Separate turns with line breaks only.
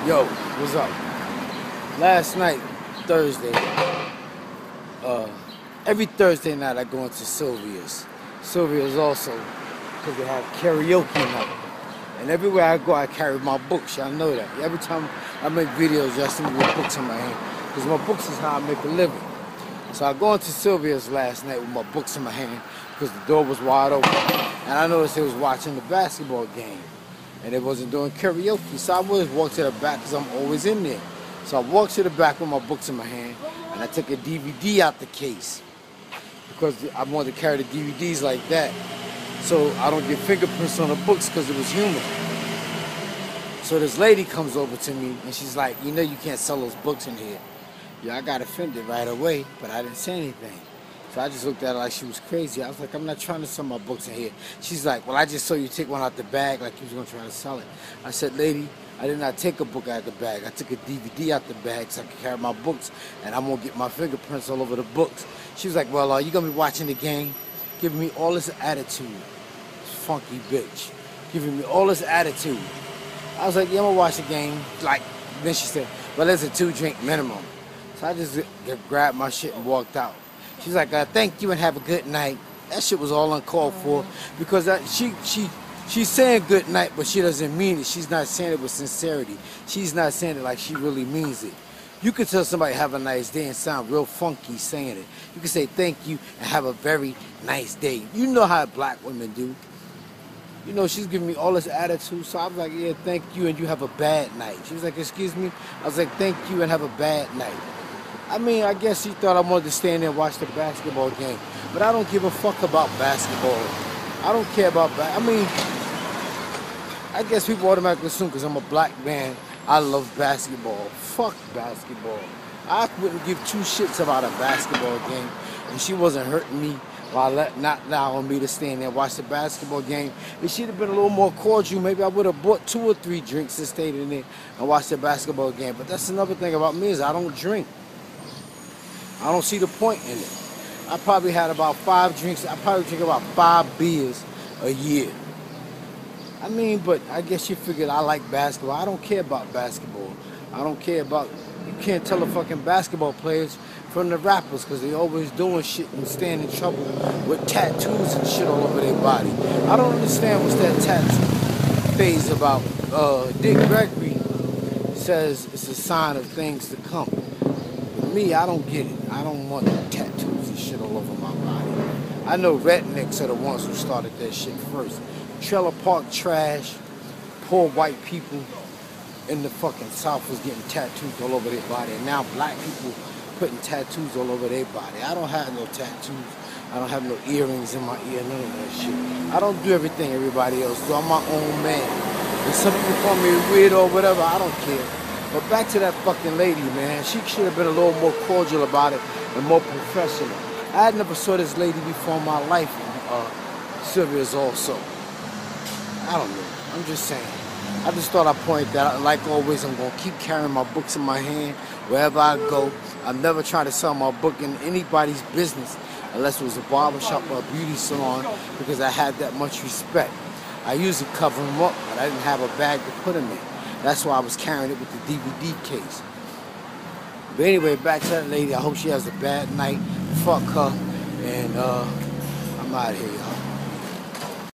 Yo, what's up? Last night, Thursday, every Thursday night I go into Sylvia's. Sylvia's also, because they have karaoke night. And everywhere I go, I carry my books. Y'all know that. Every time I make videos, y'all see me with books in my hand. Because my books is how I make a living. So I go into Sylvia's last night with my books in my hand because the door was wide open. And I noticed they was watching the basketball game. And they wasn't doing karaoke. So I always walk to the back because I'm always in there. So I walked to the back with my books in my hand and I took a DVD out the case because I wanted to carry the DVDs like that so I don't get fingerprints on the books because it was human. So this lady comes over to me and she's like, you know you can't sell those books in here. Yeah, I got offended right away, but I didn't say anything. So I just looked at her like she was crazy. I was like, I'm not trying to sell my books in here. She's like, well, I just saw you take one out the bag like you was going to try to sell it. I said, lady, I did not take a book out of the bag. I took a DVD out the bag so I could carry my books, and I'm going to get my fingerprints all over the books. She was like, well, are you going to be watching the game? Giving me all this attitude. Funky bitch. Giving me all this attitude. I was like, yeah, I'm going to watch the game. Like, then she said, well, there's a 2-drink minimum. So I just grabbed my shit and walked out. She's like, thank you and have a good night. That shit was all uncalled for because she's saying good night, but she doesn't mean it. She's not saying it with sincerity. She's not saying it like she really means it. You could tell somebody have a nice day and sound real funky saying it. You could say thank you and have a very nice day. You know how black women do. You know, she's giving me all this attitude, so I was like, yeah, thank you and you have a bad night. She was like, excuse me? I was like, thank you and have a bad night. I mean, I guess she thought I wanted to stand there and watch the basketball game. But I don't give a fuck about basketball. I don't care about I mean, I guess people automatically assume because I'm a black man, I love basketball. Fuck basketball. I wouldn't give 2 shits about a basketball game. And she wasn't hurting me while not allowing me to stand there and watch the basketball game. If she'd have been a little more cordial, maybe I would have bought 2 or 3 drinks and stayed in there and watched the basketball game. But that's another thing about me is I don't drink. I don't see the point in it. I probably had about 5 drinks. I probably drink about 5 beers a year. I mean, but I guess you figured I like basketball. I don't care about basketball. I don't care about, you can't tell the fucking basketball players from the rappers because they always doing shit and staying in trouble with tattoos and shit all over their body. I don't understand what's that tattoo phase about. Dick Gregory says it's a sign of things to come. Me, I don't get it. I don't want tattoos and shit all over my body. I know rednecks are the ones who started that shit first. Trailer park trash, poor white people in the fucking South was getting tattoos all over their body. And now black people putting tattoos all over their body. I don't have no tattoos. I don't have no earrings in my ear, none of that shit. I don't do everything everybody else do. I'm my own man. And some people call me weird or whatever, I don't care. But back to that fucking lady, man. She should have been a little more cordial about it and more professional. I had never saw this lady before in my life. Sylvia's also. I don't know. I'm just saying. I just thought I'd point that out. And like always, I'm going to keep carrying my books in my hand wherever I go. I'm never trying to sell my book in anybody's business unless it was a barbershop or a beauty salon because I had that much respect. I usually cover them up, but I didn't have a bag to put them in. That's why I was carrying it with the DVD case. But anyway, back to that lady. I hope she has a bad night. Fuck her. And I'm out of here, y'all.